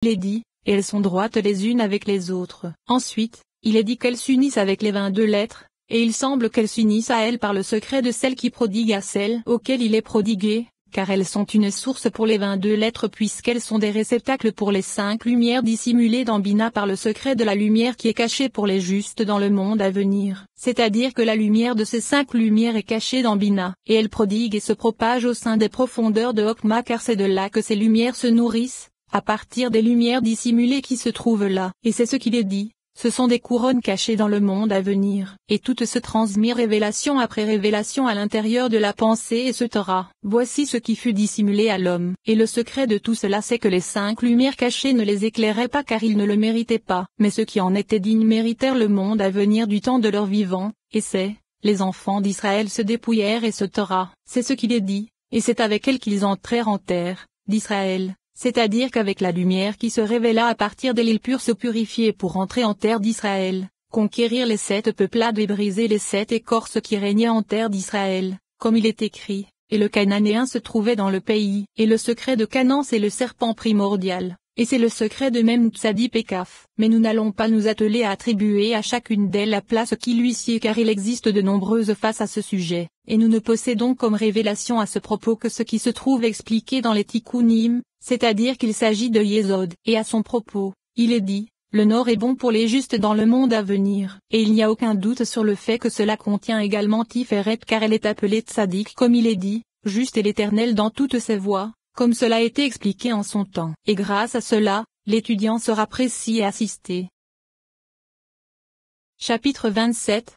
Il est dit, et elles sont droites les unes avec les autres. Ensuite, il est dit qu'elles s'unissent avec les 22 lettres, et il semble qu'elles s'unissent à elles par le secret de celle qui prodigue à celle auquel il est prodigué, car elles sont une source pour les 22 lettres puisqu'elles sont des réceptacles pour les 5 lumières dissimulées dans Bina par le secret de la lumière qui est cachée pour les justes dans le monde à venir. C'est-à-dire que la lumière de ces 5 lumières est cachée dans Bina, et elle prodigue et se propage au sein des profondeurs de Hokma car c'est de là que ces lumières se nourrissent, à partir des lumières dissimulées qui se trouvent là. Et c'est ce qu'il est dit. Ce sont des couronnes cachées dans le monde à venir, et toutes se transmirent révélation après révélation à l'intérieur de la pensée et se Torah. Voici ce qui fut dissimulé à l'homme. Et le secret de tout cela c'est que les 5 lumières cachées ne les éclairaient pas car ils ne le méritaient pas, mais ceux qui en étaient dignes méritèrent le monde à venir du temps de leur vivant, et les enfants d'Israël se dépouillèrent et se Torah. C'est ce qu'il est dit, et c'est avec elle qu'ils entrèrent en terre d'Israël. C'est-à-dire qu'avec la lumière qui se révéla à partir de l'île pure se purifier pour entrer en terre d'Israël, conquérir les 7 peuplades et briser les 7 écorces qui régnaient en terre d'Israël, comme il est écrit, et le Cananéen se trouvait dans le pays. Et le secret de Canaan c'est le serpent primordial, et c'est le secret de même Tzadi Pékaf. Mais nous n'allons pas nous atteler à attribuer à chacune d'elles la place qui lui sied car il existe de nombreuses faces à ce sujet, et nous ne possédons comme révélation à ce propos que ce qui se trouve expliqué dans les Tikkunim, c'est-à-dire qu'il s'agit de Yesod. Et à son propos, il est dit, le nord est bon pour les justes dans le monde à venir, et il n'y a aucun doute sur le fait que cela contient également Tiferet car elle est appelée Tzadik comme il est dit, juste et l'Éternel dans toutes ses voies, comme cela a été expliqué en son temps. Et grâce à cela, l'étudiant sera précis et assisté. Chapitre 27.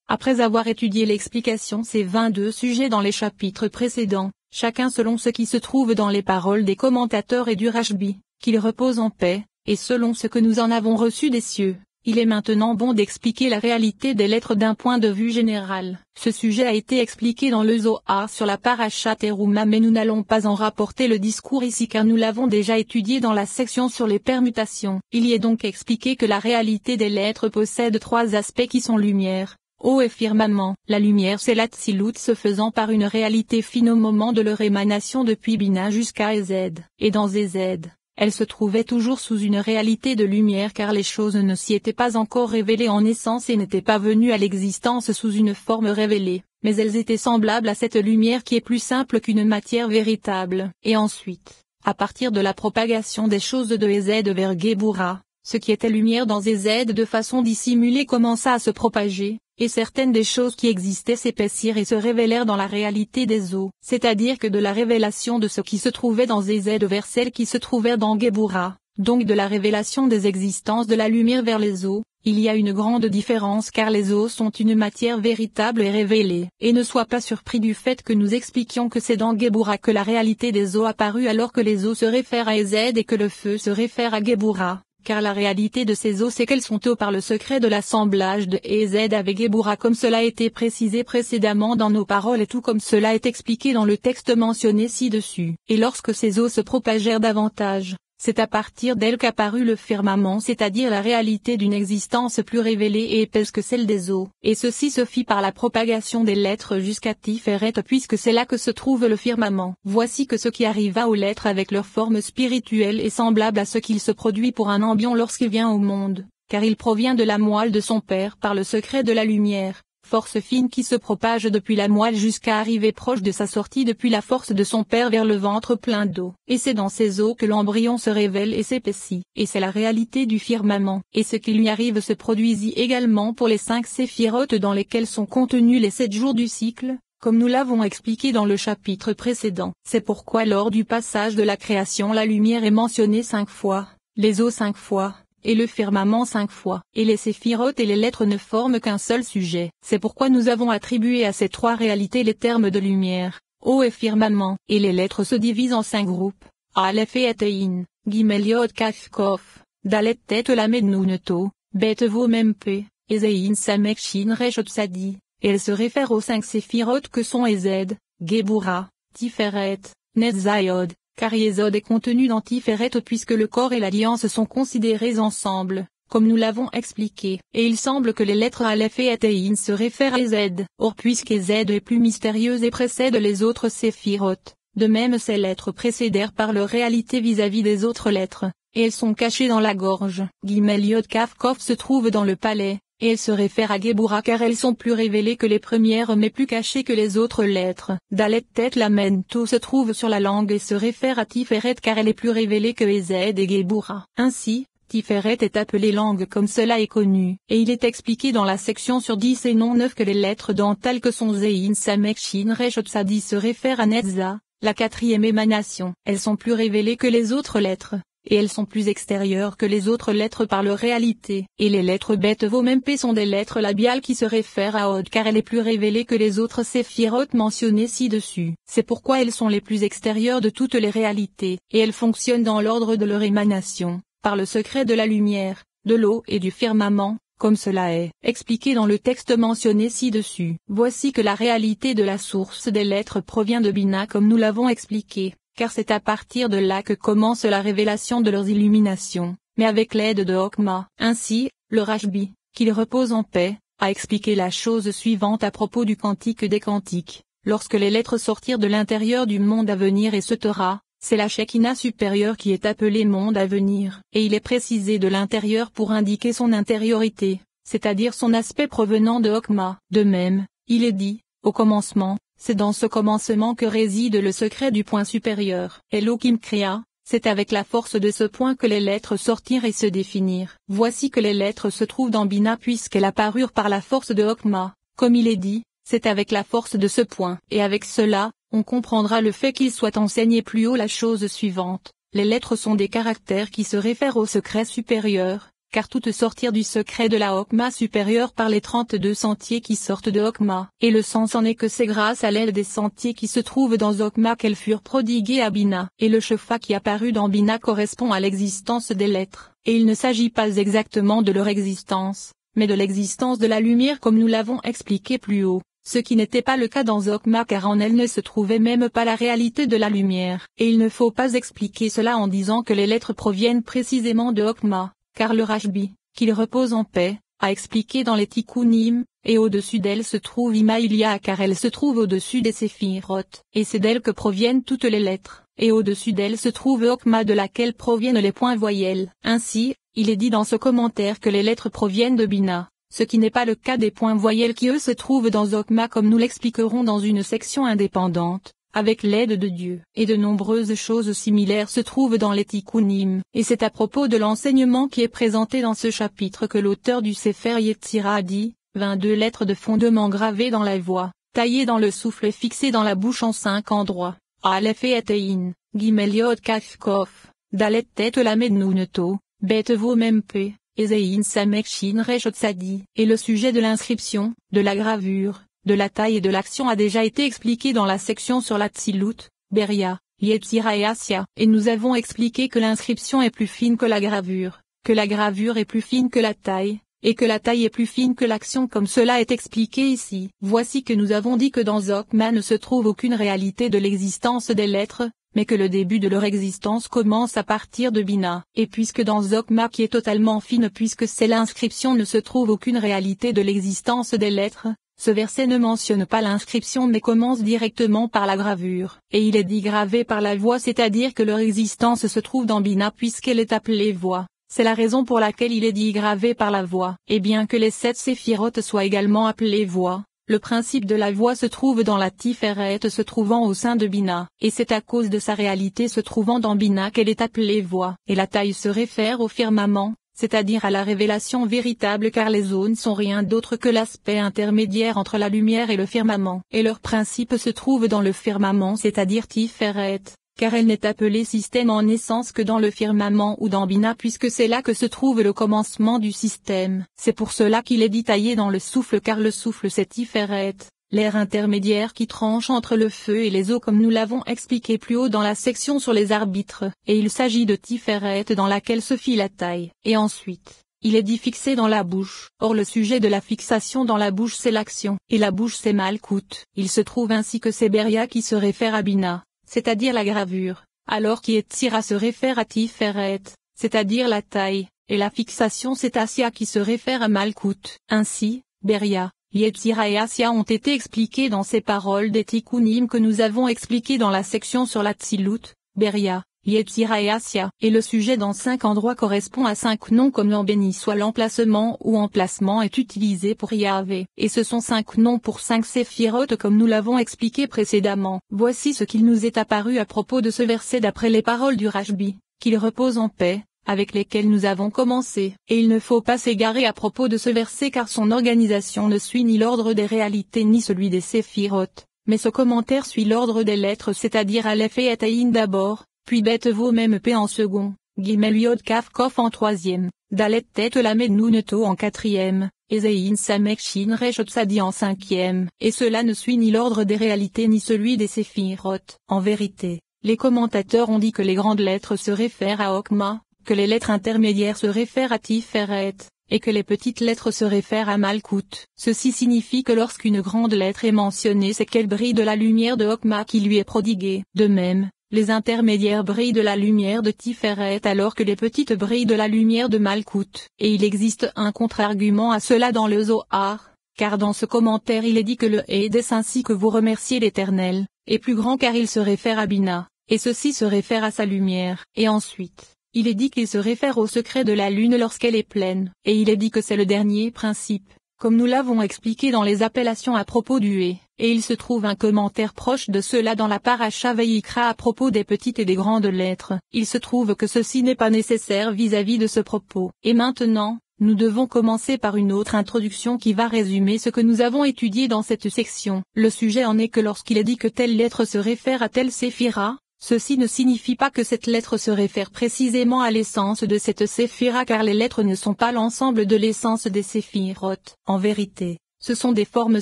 Après avoir étudié l'explication ces 22 sujets dans les chapitres précédents, chacun selon ce qui se trouve dans les paroles des commentateurs et du Rashbi, qu'il repose en paix, et selon ce que nous en avons reçu des cieux, il est maintenant bon d'expliquer la réalité des lettres d'un point de vue général. Ce sujet a été expliqué dans le Zohar sur la Parashat Teruma mais nous n'allons pas en rapporter le discours ici car nous l'avons déjà étudié dans la section sur les permutations. Il y est donc expliqué que la réalité des lettres possède 3 aspects qui sont lumière, eau et firmament. La lumière c'est l'Atsilut se faisant par une réalité fine au moment de leur émanation depuis Bina jusqu'à Ezed. Et dans Ezed, elle se trouvait toujours sous une réalité de lumière car les choses ne s'y étaient pas encore révélées en essence et n'étaient pas venues à l'existence sous une forme révélée, mais elles étaient semblables à cette lumière qui est plus simple qu'une matière véritable. Et ensuite, à partir de la propagation des choses de Ezed vers Géboura, ce qui était lumière dans Ezed de façon dissimulée commença à se propager, et certaines des choses qui existaient s'épaissirent et se révélèrent dans la réalité des eaux. C'est-à-dire que de la révélation de ce qui se trouvait dans Ezed vers celles qui se trouvèrent dans Géboura, donc de la révélation des existences de la lumière vers les eaux, il y a une grande différence car les eaux sont une matière véritable et révélée. Et ne sois pas surpris du fait que nous expliquions que c'est dans Géboura que la réalité des eaux apparut alors que les eaux se réfèrent à Ezed et que le feu se réfère à Géboura. Car la réalité de ces eaux c'est qu'elles sont eaux par le secret de l'assemblage de Ezed avec Géboura comme cela a été précisé précédemment dans nos paroles et tout comme cela est expliqué dans le texte mentionné ci-dessus. Et lorsque ces eaux se propagèrent davantage, c'est à partir d'elles qu'apparut le firmament c'est-à-dire la réalité d'une existence plus révélée et épaisse que celle des eaux. Et ceci se fit par la propagation des lettres jusqu'à Tiferet puisque c'est là que se trouve le firmament. Voici que ce qui arriva aux lettres avec leur forme spirituelle est semblable à ce qu'il se produit pour un embryon lorsqu'il vient au monde, car il provient de la moelle de son père par le secret de la lumière. Force fine qui se propage depuis la moelle jusqu'à arriver proche de sa sortie depuis la force de son père vers le ventre plein d'eau. Et c'est dans ces eaux que l'embryon se révèle et s'épaissit. Et c'est la réalité du firmament. Et ce qui lui arrive se produisit également pour les 5 séphirotes dans lesquelles sont contenus les 7 jours du cycle, comme nous l'avons expliqué dans le chapitre précédent. C'est pourquoi lors du passage de la création la lumière est mentionnée 5 fois, les eaux 5 fois, et le firmament 5 fois. Et les séphirotes et les lettres ne forment qu'un seul sujet. C'est pourquoi nous avons attribué à ces 3 réalités les termes de lumière, eau et firmament. Et les lettres se divisent en 5 groupes, Aleph et Etein, Gimel Yod Kaf Kof, Dalet Tet Lamed Nun To, Bet Vo Mem Pe, Ezein Samek Shin Resh Tsadi. Et elles se réfèrent aux 5 séphirotes que sont Ezed, Géboura, Tiferet, Netzayod. Car Yesod est contenu dans Tiferet puisque le corps et l'alliance sont considérés ensemble, comme nous l'avons expliqué. Et il semble que les lettres Aleph et Etein se réfèrent à Ezed. Or puisqu'Ezed est plus mystérieuse et précède les autres séphirotes, De même ces lettres précédèrent par leur réalité vis-à-vis des autres lettres, et elles sont cachées dans la gorge. Yod Kaf Kof se trouve dans le palais, et elles se réfèrent à Géboura car elles sont plus révélées que les premières mais plus cachées que les autres lettres. Dalet Tet Lamed To se trouve sur la langue et se réfère à Tiferet car elle est plus révélée que Ezed et Géboura. Ainsi, Tiferet est appelée langue comme cela est connu, et il est expliqué dans la section sur 10 et non 9 que les lettres dentales que sont Zein Samek Shin Resh Tsadi se réfèrent à Netza, la quatrième émanation. Elles sont plus révélées que les autres lettres, et elles sont plus extérieures que les autres lettres par leur réalité. Et les lettres Bet Vo Mem Pe sont des lettres labiales qui se réfèrent à Od car elle est plus révélée que les autres séphirotes mentionnées ci-dessus. C'est pourquoi elles sont les plus extérieures de toutes les réalités, et elles fonctionnent dans l'ordre de leur émanation, par le secret de la lumière, de l'eau et du firmament, comme cela est expliqué dans le texte mentionné ci-dessus. Voici que la réalité de la source des lettres provient de Bina comme nous l'avons expliqué, car c'est à partir de là que commence la révélation de leurs illuminations, mais avec l'aide de Hokma. Ainsi, le Rashbi, qu'il repose en paix, a expliqué la chose suivante à propos du cantique des cantiques. Lorsque les lettres sortirent de l'intérieur du monde à venir et se Torah, c'est la Shekinah supérieure qui est appelée monde à venir, et il est précisé de l'intérieur pour indiquer son intériorité, c'est-à-dire son aspect provenant de Hokma. De même, il est dit, au commencement, c'est dans ce commencement que réside le secret du point supérieur. Elohim Kriya, c'est avec la force de ce point que les lettres sortirent et se définirent. Voici que les lettres se trouvent dans Bina puisqu'elles apparurent par la force de Hokma, comme il est dit, c'est avec la force de ce point. Et avec cela, on comprendra le fait qu'il soit enseigné plus haut la chose suivante. Les lettres sont des caractères qui se réfèrent au secret supérieur, car toutes sortirent du secret de la Hokma supérieure par les 32 sentiers qui sortent de Hokma. Et le sens en est que c'est grâce à l'aide des sentiers qui se trouvent dans Hokma qu'elles furent prodiguées à Bina. Et le Shefa qui apparut dans Bina correspond à l'existence des lettres. Et il ne s'agit pas exactement de leur existence, mais de l'existence de la lumière comme nous l'avons expliqué plus haut. Ce qui n'était pas le cas dans Hokma car en elle ne se trouvait même pas la réalité de la lumière. Et il ne faut pas expliquer cela en disant que les lettres proviennent précisément de Hokma, car le Rashbi, qu'il repose en paix, a expliqué dans les Tikkunim, et au-dessus d'elle se trouve Imaïlia car elle se trouve au-dessus des Séphiroth, et c'est d'elle que proviennent toutes les lettres, et au-dessus d'elle se trouve Hokma de laquelle proviennent les points voyelles. Ainsi, il est dit dans ce commentaire que les lettres proviennent de Bina, ce qui n'est pas le cas des points voyelles qui eux se trouvent dans Hokma comme nous l'expliquerons dans une section indépendante, avec l'aide de Dieu. Et de nombreuses choses similaires se trouvent dans les Tikkunim, et c'est à propos de l'enseignement qui est présenté dans ce chapitre que l'auteur du Sefer Yetzira a dit, 22 lettres de fondement gravées dans la voix, taillées dans le souffle et fixées dans la bouche en 5 endroits. Aleph et Ein, Gimel Yod Kaf Kof, Dalet Tet Lamed Nun To, Bet Vo Mem Pe. Ezein Samek Shin Resh Tsadi. Et le sujet de l'inscription, de la gravure, de la taille et de l'action a déjà été expliqué dans la section sur la Tzilut, Beria, Yetzira et Asya. Et nous avons expliqué que l'inscription est plus fine que la gravure est plus fine que la taille, et que la taille est plus fine que l'action comme cela est expliqué ici. Voici que nous avons dit que dans Hokma ne se trouve aucune réalité de l'existence des lettres, mais que le début de leur existence commence à partir de Bina. Et puisque dans Hokma qui est totalement fine puisque c'est l'inscription ne se trouve aucune réalité de l'existence des lettres, ce verset ne mentionne pas l'inscription mais commence directement par la gravure. Et il est dit gravé par la voix c'est-à-dire que leur existence se trouve dans Bina puisqu'elle est appelée voix. C'est la raison pour laquelle il est dit gravé par la voix. Et bien que les 7 séphirotes soient également appelées voix, le principe de la voix se trouve dans la Tiferet se trouvant au sein de Bina, et c'est à cause de sa réalité se trouvant dans Bina qu'elle est appelée voix. Et la taille se réfère au firmament, c'est-à-dire à la révélation véritable car les zones sont rien d'autre que l'aspect intermédiaire entre la lumière et le firmament. Et leur principe se trouve dans le firmament c'est-à-dire Tiferet, car elle n'est appelée système en essence que dans le firmament ou dans Bina puisque c'est là que se trouve le commencement du système. C'est pour cela qu'il est dit taillé dans le souffle car le souffle c'est Tiferet, l'air intermédiaire qui tranche entre le feu et les eaux comme nous l'avons expliqué plus haut dans la section sur les arbitres, et il s'agit de Tiferet dans laquelle se fit la taille. Et ensuite, il est dit fixé dans la bouche. Or le sujet de la fixation dans la bouche c'est l'action, et la bouche c'est Malkout. Il se trouve ainsi que c'est Beria qui se réfère à Bina, c'est-à-dire la gravure, alors qui est Tira se réfère à Tiferet, c'est-à-dire la taille, et la fixation c'est Asya qui se réfère à Malkout. Ainsi, Beria, Yetzira et Asya ont été expliqués dans ces paroles des Tikkunim que nous avons expliquées dans la section sur la Tzilut, Beria, Yetzira et Asya. Et le sujet dans 5 endroits correspond à 5 noms comme l'en béni soit l'emplacement ou emplacement est utilisé pour Yahvé. Et ce sont 5 noms pour 5 séphirotes comme nous l'avons expliqué précédemment. Voici ce qu'il nous est apparu à propos de ce verset d'après les paroles du Rashbi, qu'il repose en paix, avec lesquels nous avons commencé. Et il ne faut pas s'égarer à propos de ce verset car son organisation ne suit ni l'ordre des réalités ni celui des séphirotes, mais ce commentaire suit l'ordre des lettres c'est-à-dire Aleph et Ayin d'abord, puis Bet Vo Mem P en second, Gimel Yod Kaf Kof en troisième, Dalet Tet Lamed Nun To en quatrième, et Zein Samek Shin Resh Tsadi en cinquième. Et cela ne suit ni l'ordre des réalités ni celui des séphirotes. En vérité, les commentateurs ont dit que les grandes lettres se réfèrent à Okma, que les lettres intermédiaires se réfèrent à Tiferet, et que les petites lettres se réfèrent à Malkout. Ceci signifie que lorsqu'une grande lettre est mentionnée c'est qu'elle brille de la lumière de Okma qui lui est prodiguée. De même, les intermédiaires brillent de la lumière de Tiferet alors que les petites brillent de la lumière de Malkout. Et il existe un contre-argument à cela dans le Zohar, car dans ce commentaire il est dit que le Hédes ainsi que vous remerciez l'Éternel, est plus grand car il se réfère à Bina, et ceci se réfère à sa lumière. Et ensuite, il est dit qu'il se réfère au secret de la lune lorsqu'elle est pleine, et il est dit que c'est le dernier principe, comme nous l'avons expliqué dans les appellations à propos du et il se trouve un commentaire proche de cela dans la Parasha Vayikra à propos des petites et des grandes lettres. Il se trouve que ceci n'est pas nécessaire vis-à-vis de ce propos. Et maintenant, nous devons commencer par une autre introduction qui va résumer ce que nous avons étudié dans cette section. Le sujet en est que lorsqu'il est dit que telle lettre se réfère à telle séphira, ceci ne signifie pas que cette lettre se réfère précisément à l'essence de cette séphira car les lettres ne sont pas l'ensemble de l'essence des séphirotes. En vérité, ce sont des formes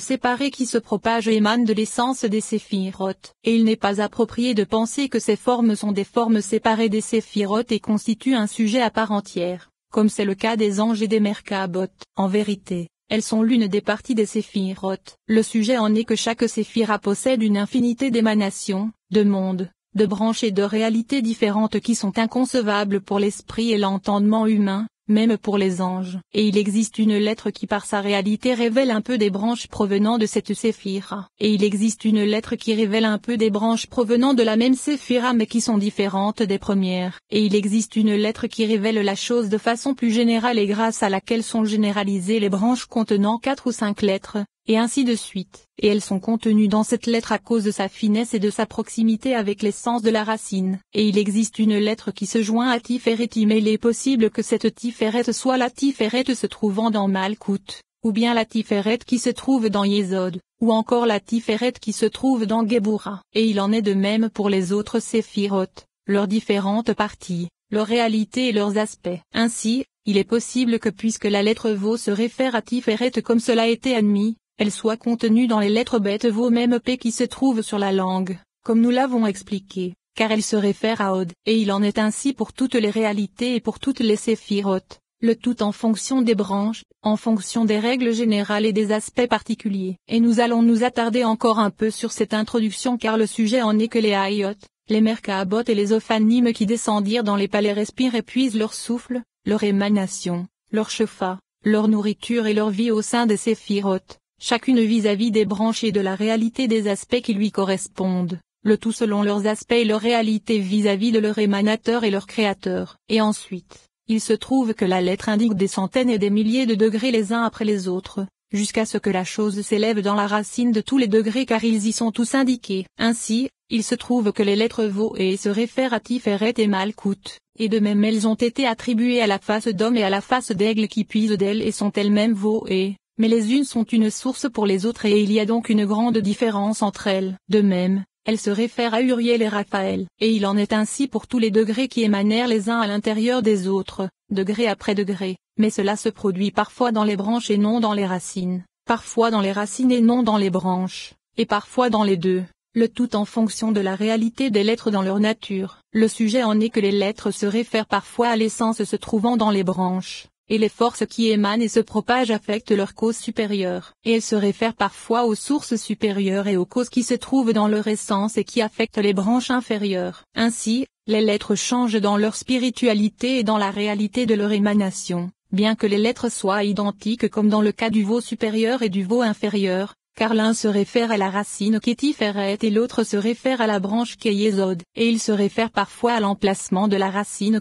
séparées qui se propagent et émanent de l'essence des séphirotes. Et il n'est pas approprié de penser que ces formes sont des formes séparées des séphirotes et constituent un sujet à part entière, comme c'est le cas des anges et des Merkabot. En vérité, elles sont l'une des parties des séphirotes. Le sujet en est que chaque séphira possède une infinité d'émanations, de mondes, de branches et de réalités différentes qui sont inconcevables pour l'esprit et l'entendement humain, même pour les anges. Et il existe une lettre qui par sa réalité révèle un peu des branches provenant de cette séphira. Et il existe une lettre qui révèle un peu des branches provenant de la même séphira mais qui sont différentes des premières. Et il existe une lettre qui révèle la chose de façon plus générale et grâce à laquelle sont généralisées les branches contenant 4 ou 5 lettres, et ainsi de suite. Et elles sont contenues dans cette lettre à cause de sa finesse et de sa proximité avec l'essence de la racine. Et il existe une lettre qui se joint à Tiferet mais il est possible que cette Tiferet soit la Tiferet se trouvant dans Malkout, ou bien la Tiferet qui se trouve dans Yesod, ou encore la Tiferet qui se trouve dans Gebura. Et il en est de même pour les autres séphirotes, leurs différentes parties, leurs réalités et leurs aspects. Ainsi, il est possible que puisque la lettre Vo se réfère à Tiferet comme cela a été admis, elle soit contenue dans les lettres Bet Vo Mem P qui se trouvent sur la langue, comme nous l'avons expliqué, car elle se réfère à Od. Et il en est ainsi pour toutes les réalités et pour toutes les séphirotes, le tout en fonction des branches, en fonction des règles générales et des aspects particuliers. Et nous allons nous attarder encore un peu sur cette introduction car le sujet en est que les Hayot, les Merkabot et les Ophanim qui descendirent dans les palais respirent et puisent leur souffle, leur émanation, leur chefa, leur nourriture et leur vie au sein des séphirotes, chacune vis-à-vis des branches et de la réalité des aspects qui lui correspondent, le tout selon leurs aspects et leur réalité vis-à-vis de leur émanateur et leur créateur. Et ensuite, il se trouve que la lettre indique des centaines et des milliers de degrés les uns après les autres, jusqu'à ce que la chose s'élève dans la racine de tous les degrés car ils y sont tous indiqués. Ainsi, il se trouve que les lettres Vo et se réfèrent à Tiferet et Malkout, et de même elles ont été attribuées à la face d'homme et à la face d'aigle qui puisent d'elles et sont elles-mêmes Vo et, mais les unes sont une source pour les autres et il y a donc une grande différence entre elles. De même, elles se réfèrent à Uriel et Raphaël. Et il en est ainsi pour tous les degrés qui émanèrent les uns à l'intérieur des autres, degré après degré, mais cela se produit parfois dans les branches et non dans les racines, parfois dans les racines et non dans les branches, et parfois dans les deux, le tout en fonction de la réalité des lettres dans leur nature. Le sujet en est que les lettres se réfèrent parfois à l'essence se trouvant dans les branches, et les forces qui émanent et se propagent affectent leur cause supérieure. Et elles se réfèrent parfois aux sources supérieures et aux causes qui se trouvent dans leur essence et qui affectent les branches inférieures. Ainsi, les lettres changent dans leur spiritualité et dans la réalité de leur émanation, bien que les lettres soient identiques comme dans le cas du veau supérieur et du veau inférieur, car l'un se réfère à la racine Kétiferet et l'autre se réfère à la branche Kéyésod, et il se réfère parfois à l'emplacement de la racine